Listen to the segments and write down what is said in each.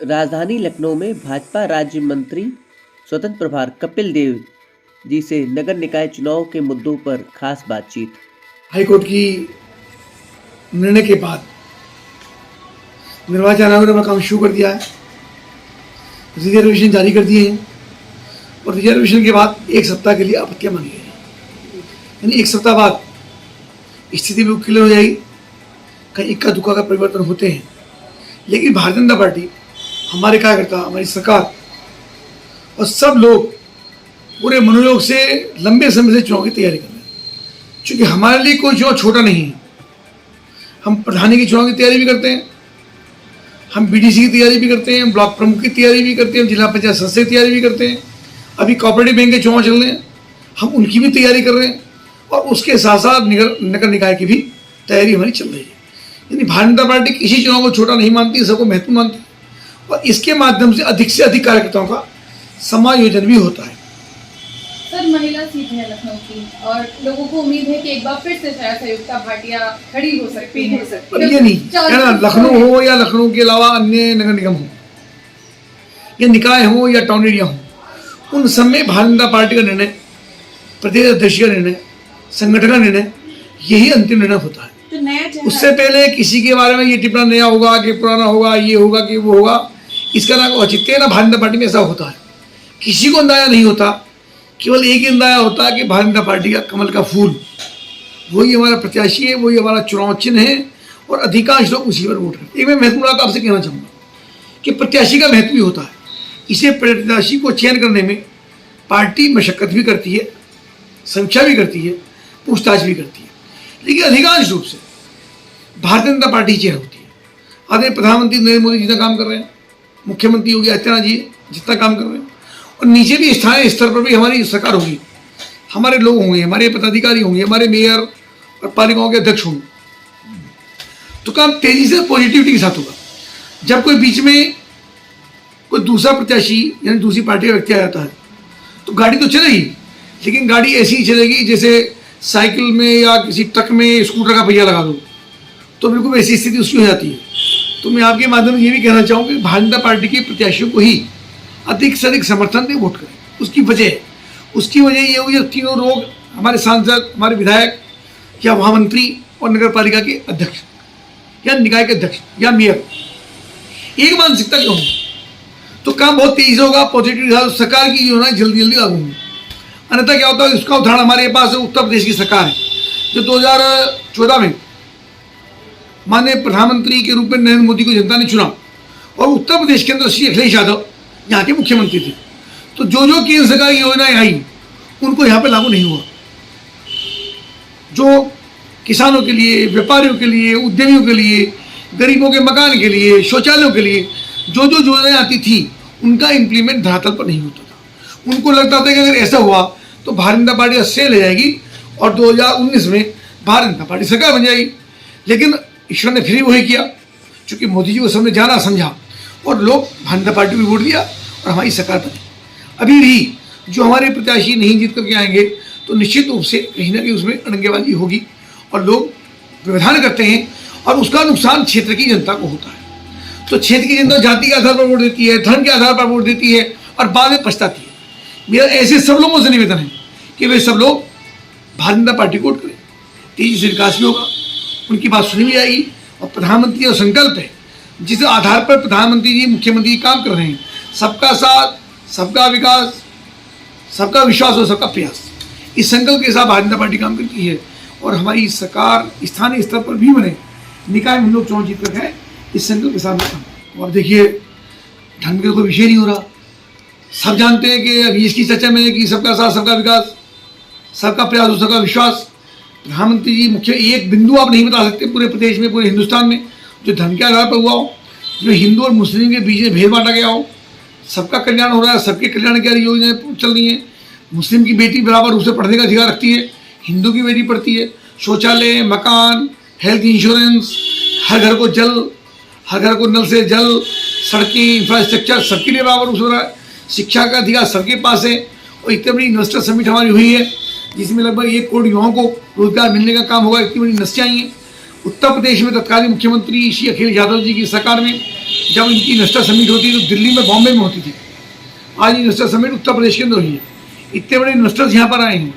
राजधानी लखनऊ में भाजपा राज्य मंत्री स्वतंत्र प्रभार कपिल देव जी से नगर निकाय चुनाव के मुद्दों पर खास बातचीत। हाईकोर्ट की निर्णय के बाद निर्वाचन आयोग ने अपना काम शुरू कर दिया है। रिजर्वेशन जारी कर दिए हैं और रिजर्वेशन के बाद एक सप्ताह के लिए आपत्तियां मांगी गई हैं। यानी एक सप्ताह बाद स्थिति भी क्लियर हो जाएगी। कहीं इक्का दुक्का का परिवर्तन होते हैं, लेकिन भारतीय जनता पार्टी, हमारे कार्यकर्ता, हमारी सरकार और सब लोग पूरे मनोयोग से लंबे समय से चुनाव की तैयारी कर रहे हैं। क्योंकि हमारे लिए कोई चुनाव छोटा नहीं है। हम प्रधानी की चुनाव की तैयारी भी करते हैं, हम बीडीसी की तैयारी भी करते हैं, ब्लॉक प्रमुख की तैयारी भी करते हैं, जिला पंचायत सदस्य की तैयारी भी करते हैं। अभी कोऑपरेटिव बैंक के चुनाव चल रहे हैं, हम उनकी भी तैयारी कर रहे हैं और उसके साथ साथ नगर निकाय की भी तैयारी हमारी चल रही है। यानी भारतीय जनता पार्टी किसी चुनाव को छोटा नहीं मानती, सबको महत्वपूर्ण मानती है और इसके माध्यम से अधिक कार्यकर्ताओं का समायोजन भी होता है। सर, महिला सीट है लखनऊ की और लोगों को उम्मीद है कि एक बार फिर से शायद संयुक्ता भाटिया खड़ी हो सकती है। पर ये नहीं है ना, लखनऊ हो या लखनऊ के अलावा अन्य नगर निगम हो या निकाय हो या टाउन एरिया हो, उन सब में भारतीय जनता पार्टी का निर्णय, प्रदेश अध्यक्ष का निर्णय, संगठन का निर्णय, यही अंतिम निर्णय होता है। तो नया उससे पहले किसी के बारे में ये टिप्पणी नया होगा कि पुराना होगा, ये होगा कि वो होगा, इसका ना औचित्य ना भारतीय जनता पार्टी में ऐसा होता है। किसी को अंदाजा नहीं होता, केवल एक ही अंदाजा होता है कि भारतीय जनता पार्टी का कमल का फूल वही हमारा प्रत्याशी है, वही हमारा चुनाव चिन्ह है और अधिकांश लोग उसी पर वोट करते हैं। एक मैं महत्वपूर्ण बात आपसे कहना चाहूँगा कि प्रत्याशी का महत्व भी होता है। इसे प्रत्याशी को चयन करने में पार्टी मशक्कत भी करती है, समीक्षा भी करती है, पूछताछ भी करती है, लेकिन अधिकांश रूप से भारतीय जनता पार्टी चयन होती है। आदरणीय प्रधानमंत्री नरेंद्र मोदी जितना काम कर रहे हैं, मुख्यमंत्री योगी आदित्यनाथ जी जितना काम कर रहे हैं और नीचे भी स्थानीय स्तर पर भी हमारी सरकार होगी, हमारे लोग होंगे, हमारे पदाधिकारी होंगे, हमारे मेयर और पालिकाओं के अध्यक्ष होंगे, तो काम तेजी से पॉजिटिविटी के साथ होगा। जब कोई बीच में कोई दूसरा प्रत्याशी यानी दूसरी पार्टी का व्यक्ति आ जाता है तो गाड़ी तो चलेगी, लेकिन गाड़ी ऐसी ही चलेगी जैसे साइकिल में या किसी ट्रक में स्कूटर का पहिया लगा दो, तो बिल्कुल वैसी स्थिति उसकी हो जाती है। तो मैं आपके माध्यम से ये भी कहना चाहूँ कि भारतीय जनता पार्टी के प्रत्याशियों को ही अधिक से अधिक समर्थन दे, वोट करें। उसकी वजह ये हुई, तीनों लोग हमारे सांसद, हमारे विधायक या महामंत्री और नगर पालिका के अध्यक्ष या निकाय के अध्यक्ष या मेयर एक मानसिकता क्यों हो, तो काम बहुत तेजी से होगा, पॉजिटिव सरकार की योजना जल्दी लागू होंगी। अन्यथा क्या होता है, इसका उदाहरण हमारे पास उत्तर प्रदेश की सरकार है, जो 2014 में माननीय प्रधानमंत्री के रूप में नरेंद्र मोदी को जनता ने चुना और उत्तर प्रदेश के अंदर श्री अखिलेश यादव यहाँ के मुख्यमंत्री थे। तो जो केंद्र सरकार की योजनाएं आई उनको यहाँ पे लागू नहीं हुआ। जो किसानों के लिए, व्यापारियों के लिए, उद्यमियों के लिए, गरीबों के मकान के लिए, शौचालयों के लिए जो योजनाएं आती थी उनका इम्प्लीमेंट धरातल पर नहीं होता था। उनको लगता था कि अगर ऐसा हुआ तो भारतीय जनता पार्टी से ले जाएगी और 2019 में भारतीय जनता पार्टी सरकार बन जाएगी। लेकिन ईश्वर ने फिर वही किया, चूँकि मोदी जी को सबने जाना समझा और लोग भारतीय जनता पार्टी को वोट दिया और हमारी सरकार बनी। अभी भी जो हमारे प्रत्याशी नहीं जीत करके आएंगे तो निश्चित रूप से कहीं ना कहीं उसमें अड़ंगेबाजी होगी और लोग व्यवधान करते हैं और उसका नुकसान क्षेत्र की जनता को होता है। तो क्षेत्र की जनता जाति के आधार पर वोट देती है, धर्म के आधार पर वोट देती है और बाद में पछताती है। मेरा ऐसे सब लोगों से निवेदन है कि वे सब लोग भारतीय जनता पार्टी को वोट करें, तेजी से विकास भी होगा, उनकी बात सुनी भी जाएगी और प्रधानमंत्री का संकल्प है जिस आधार पर प्रधानमंत्री जी, मुख्यमंत्री काम कर रहे हैं, सबका साथ, सबका विकास, सबका विश्वास और सबका प्रयास, इस संकल्प के साथ भारतीय जनता पार्टी काम करती है और हमारी सरकार स्थानीय स्तर पर भी बने, निकाय में लोग चुनाव जीत कर है, इस संकल्प के साथ काम। अब देखिए, ढंग का कोई विषय नहीं हो रहा। सब जानते हैं कि अभी इसकी चर्चा में कि सबका साथ, सबका विकास, सबका प्रयास और सबका विश्वास। प्रधानमंत्री जी मुख्य एक बिंदु आप नहीं बता सकते पूरे प्रदेश में, पूरे हिंदुस्तान में जो धर्म के आधार पर हुआ हो, जो हिंदू और मुस्लिम के बीच में भेद बांटा गया हो। सबका कल्याण हो रहा है, सबके कल्याणकारी योजनाएं चल रही हैं। मुस्लिम की बेटी बराबर रूप से पढ़ने का अधिकार रखती है, हिंदू की बेटी पढ़ती है। शौचालय, मकान, हेल्थ इंश्योरेंस, हर घर को जल, हर घर को नल से जल, सड़कें, इंफ्रास्ट्रक्चर सबके लिए बराबर रूप से हो रहा है। शिक्षा का अधिकार सबके पास है और इतनी बड़ी इन्वेस्टर समिट हमारी हुई है जिसमें लगभग 1 करोड़ युवाओं को रोजगार मिलने का काम होगा। इतनी बड़ी इंडस्ट्री आई है। उत्तर प्रदेश में तत्कालीन मुख्यमंत्री श्री अखिलेश यादव जी की सरकार में जब इनकी इन्वेस्टर समिट होती तो दिल्ली में, बॉम्बे में होती थी। आज इन्वेस्टर समिट उत्तर प्रदेश के अंदर हुई है। इतने बड़े इन्वेस्टर्स यहाँ पर आए हैं,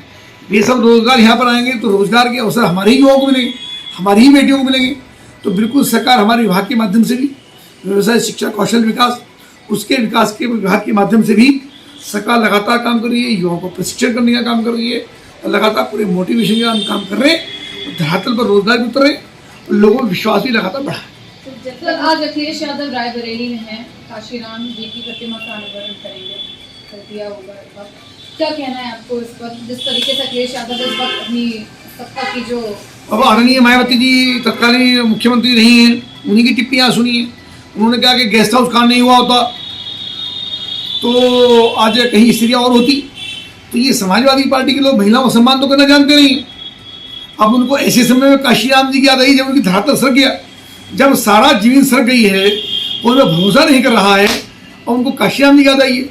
ये सब रोजगार यहाँ पर आएंगे तो रोजगार के अवसर हमारे ही युवाओं को मिलेंगे, हमारी ही बेटियों को मिलेंगे। तो बिल्कुल सरकार हमारे विभाग के माध्यम से भी, व्यवसाय शिक्षा कौशल विकास, उसके विकास के विभाग के माध्यम से भी सरकार लगातार काम कर रही है, युवाओं को प्रशिक्षण करने का काम कर रही है, और लगातार पूरे मोटिवेशन का काम कर रहे हैं, धरातल पर रोजगार भी उतर रहे हैं, और लोगों में विश्वास भी लगातार बढ़ा है। सर, आज अखिलेश यादव रायबरेली में हैं, काशीराम जी की प्रतिमा का अनावरण करेंगे, कर दिया होगा इस वक्त। क्या कहना है आपको इस पर, जिस तरीके से अखिलेश यादव इस वक्त अपनी सत्ता की जो, अब आदरणीय मायावती जी तत्कालीन मुख्यमंत्री नहीं है, उन्हीं की टिप्पणियाँ सुनी है। उन्होंने कहा कि गेस्ट हाउस कांड नहीं हुआ होता तो आज कहीं स्थितियाँ और होती। तो ये समाजवादी पार्टी के लोग महिलाओं को सम्मान तो करना जानते नहीं। अब उनको ऐसे समय में काशीराम जी की याद आई जब उनकी धरातल सर गया, जब सारा जीवन सर गई है, कोई भरोसा नहीं कर रहा है, और उनको काशीराम जी याद आई है।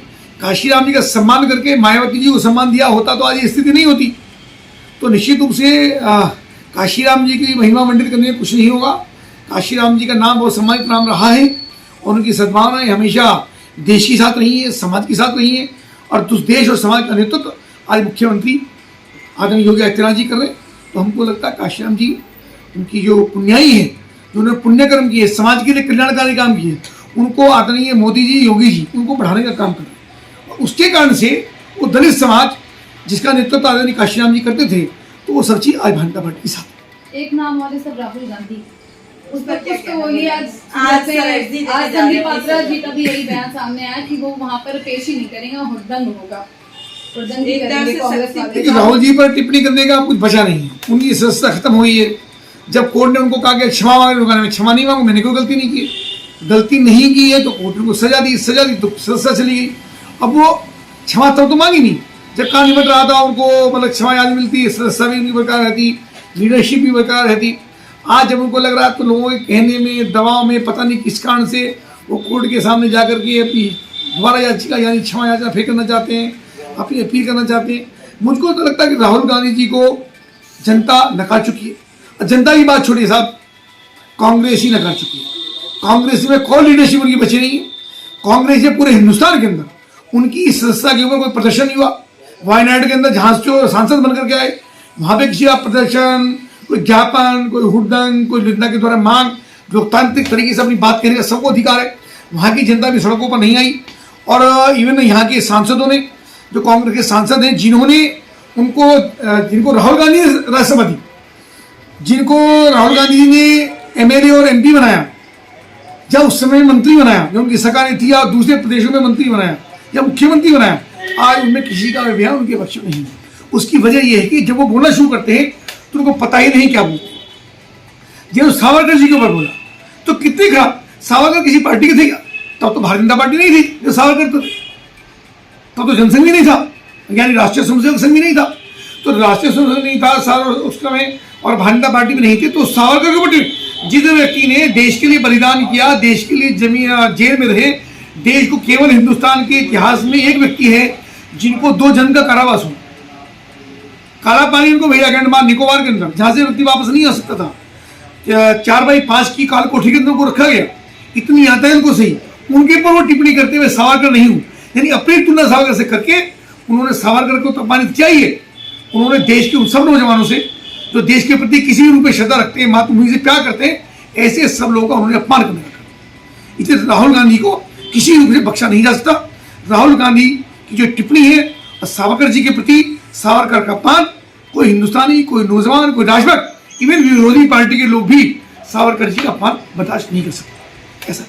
काशीराम जी का सम्मान करके मायावती जी को सम्मान दिया होता तो आज ये स्थिति नहीं होती। तो निश्चित रूप से काशीराम जी की महिमा मंडित करने में कुछ नहीं होगा। काशीराम जी का नाम बहुत सम्मानित नाम रहा है, और उनकी सद्भावनाएं हमेशा देश के साथ रही है, समाज के साथ रही है, और उस देश और समाज का नेतृत्व आज मुख्यमंत्री आदरणीय योगी आदित्यनाथ जी कर रहे हैं। तो हमको लगता है काशीराम जी, उनकी जो पुण्याई है, जो उन्होंने पुण्यकर्म किए, समाज के लिए कल्याणकारी काम किए, उनको आदरणीय मोदी जी, योगी जी उनको बढ़ाने का काम कर रहे हैं। और उसके कारण से वो दलित समाज जिसका नेतृत्व आदरणीय काशीराम जी करते थे, तो वो सब चीज आज भारतीय जनता पार्टी के साथ। एक नाम वाले सब राहुल गांधी, उस पर कुछ तो कहना बोलिए। है? आज आज संदीप पात्रा जी का भी यही बयान सामने आया कि वो वहाँ पर पेश ही नहीं करेंगे, हुड़दंग होगा, हुड़दंगी एकदम करेंगे से कांग्रेस सत्य वाले। लेकिन राहुल जी पर टिप्पणी करने का कुछ बचा नहीं है, उनकी सदस्यता खत्म हुई है। जब कोर्ट ने उनको कहा कि क्षमा मांगे, क्षमा नहीं मांगू, मैंने कोई गलती नहीं की, गलती नहीं की है तो कोर्ट ने उनको सजा दी तो सदस्यता चली गई। अब वो क्षमा तब तो मांगी नहीं, जब काम निपट रहा था उनको मतलब क्षमा याद मिलती, सदस्यता भी उनकी बरकरार रहती, लीडरशिप भी बरकरार रहती। आज जब उनको लग रहा है तो लोगों के कहने में, दबाव में, पता नहीं किस कारण से वो कोर्ट के सामने जाकर के अपनी दोबारा याचिका यानी क्षमा याचना फिर करना चाहते हैं, अपनी अपील करना चाहते हैं। मुझको तो लगता है कि राहुल गांधी जी को जनता नकार चुकी है। और जनता की बात छोड़िए साहब, कांग्रेस ही नकार चुकी है। कांग्रेस में कोई लीडरशिप उनकी बची नहीं है। कांग्रेस ने पूरे हिंदुस्तान के अंदर उनकी सदस्यता के ऊपर कोई प्रदर्शन नहीं हुआ। वायनाड के अंदर जहाँ जो सांसद बनकर के आए, वहाँ पे किसी का प्रदर्शन, कोई ज्ञापन, कोई हुड़दंग, कोई जनता के द्वारा मांग, लोकतांत्रिक तरीके से अपनी बात कहने का सबको अधिकार है। वहाँ की जनता भी सड़कों पर नहीं आई। और इवन यहाँ के सांसदों ने, जो कांग्रेस के सांसद हैं, जिनको राहुल गांधी ने राज्यसभा दी, जिनको राहुल गांधी जी ने एमएलए और एमपी बनाया, जब उस समय मंत्री बनाया, जो उनकी सरकार थी, या दूसरे प्रदेशों में मंत्री बनाया या मुख्यमंत्री बनाया, आज उनमें किसी का बयान उनके पक्ष में नहीं है। उसकी वजह यह है कि जब वो बोलना शुरू करते हैं तो उनको पता ही नहीं क्या बोलते। जब सावरकर जी के ऊपर बोला तो कितने खराब, सावरकर किसी पार्टी के थे क्या? तब तो भारतीय जनता पार्टी नहीं थी जो सावरकर तो, तब तो जनसंघ भी नहीं था, यानी राष्ट्रीय स्वयंसेवक संघ भी नहीं था। तो राष्ट्रीय स्वयंसेवक नहीं था उस समय, और भारतीय जनता पार्टी में नहीं थे, तो सावरकर के ऊपर जिस व्यक्ति ने देश के लिए बलिदान किया, देश के लिए जेल में रहे, देश को केवल हिंदुस्तान के इतिहास में एक व्यक्ति है जिनको 2 जन्म का कारावास हुआ। काला पानी उनको भेजा गया अंडमान निकोबार के अंदर, जहाँ से व्यक्ति वापस नहीं आ सकता था। 4x5 की काल कोठरी के अंदर उनको रखा गया। इतनी आता है उनको सही, उनके ऊपर वो टिप्पणी करते हुए सावरकर नहीं हूँ, यानी अपनी तुलना सावरकर से करके उन्होंने सावरकर को तो अपमानित किया ही है। उन्होंने देश के उन सब नौजवानों से जो देश के प्रति किसी भी रूप में श्रद्धा रखते हैं, मातृभूमि से प्यार करते हैं, ऐसे सब लोगों का उन्होंने अपमान करने लगा। इसलिए राहुल गांधी को किसी रूप से बख्शा नहीं जा सकता। राहुल गांधी की जो टिप्पणी है सावरकर जी के प्रति, सावरकर का अपमान, कोई हिंदुस्तानी, कोई नौजवान, कोई राष्ट्रभक्त, इवन विरोधी पार्टी के लोग भी सावरकर जी का अपमान बर्दाश्त नहीं कर सकते। ऐसा